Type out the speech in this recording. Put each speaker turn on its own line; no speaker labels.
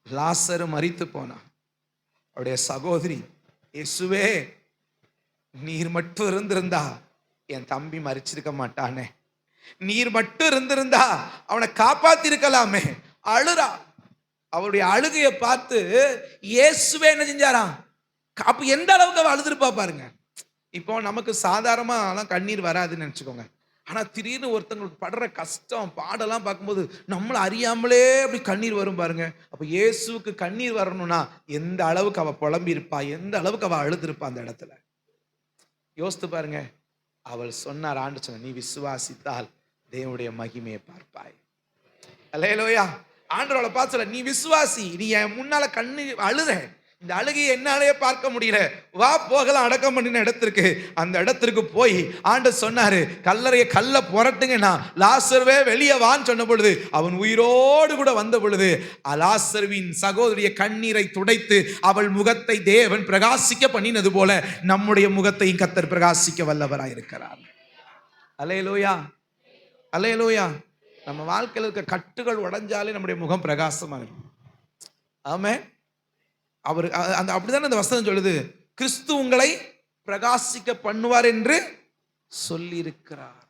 லாசரு மரித்து போனான். அவருடைய சகோதரி, இயேசுவே நீர் மட்டும் இருந்திருந்தா என் தம்பி மரிச்சிருக்க மாட்டானே, நீர் மட்டும் இருந்திருந்தா அவனை காப்பாத்தி இருக்கலாமே. அழுறா. அவருடைய அழுகையை பார்த்து இயேசுவே என்ன செஞ்சாராம்? அப்ப எந்த அளவுக்கு அவ அழுதுருப்பா பாருங்க. இப்போ நமக்கு சாதாரணமா கண்ணீர் வராதுன்னு நினைச்சுக்கோங்க. ஆனா திடீர்னு ஒருத்தங்களுக்கு படுற கஷ்டம் பாடெல்லாம் பார்க்கும்போது நம்மள அறியாமலே அப்படி கண்ணீர் வரும் பாருங்க. அப்ப இயேசுவுக்கு கண்ணீர் வரணும்னா எந்த அளவுக்கு அவ புலம்பி இருப்பா, எந்த அளவுக்கு அவ அழுதுருப்பா அந்த இடத்துல. யோசித்து பாருங்க. அவள் சொன்னார், ஆண்டு சொன்ன, நீ விசுவாசித்தால் தேவனுடைய மகிமையை பார்ப்பாய். அல்லேலூயா. ஆண்டவரை பார்த்து சொல்ல, நீ விசுவாசி, நீ என் முன்னால கண்ணீர் அழுத, இந்த அழுகையை என்னாலே பார்க்க முடியல, வா போகலாம் அடக்கம் பண்ணின இடத்திற்கு. அந்த இடத்திற்கு போய் ஆண்டவர் சொன்னாரு, கல்ல புரட்டுங்கன்னா லாசருவே வெளியே வான்னு சொன்ன பொழுது அவன் உயிரோடு கூட வந்த பொழுது லாசருவின் சகோதரிய கண்ணீரை துடைத்து அவள் முகத்தை தேவன் பிரகாசிக்க பண்ணினது போல நம்முடைய முகத்தையும் கர்த்தர் பிரகாசிக்க வல்லவராயிருக்கிறார். அல்லேலூயா, அல்லேலூயா. நம்ம வாழ்க்கையில் இருக்க கட்டுகள் உடைஞ்சாலே நம்முடைய முகம் பிரகாசமாக இருக்கும். ஆமென். அவர் அந்த அப்படித்தானே அந்த வசனம் சொல்லுது, கிறிஸ்து உங்களை பிரகாசிக்க பண்ணுவார் என்று சொல்லி இருக்கிறார்.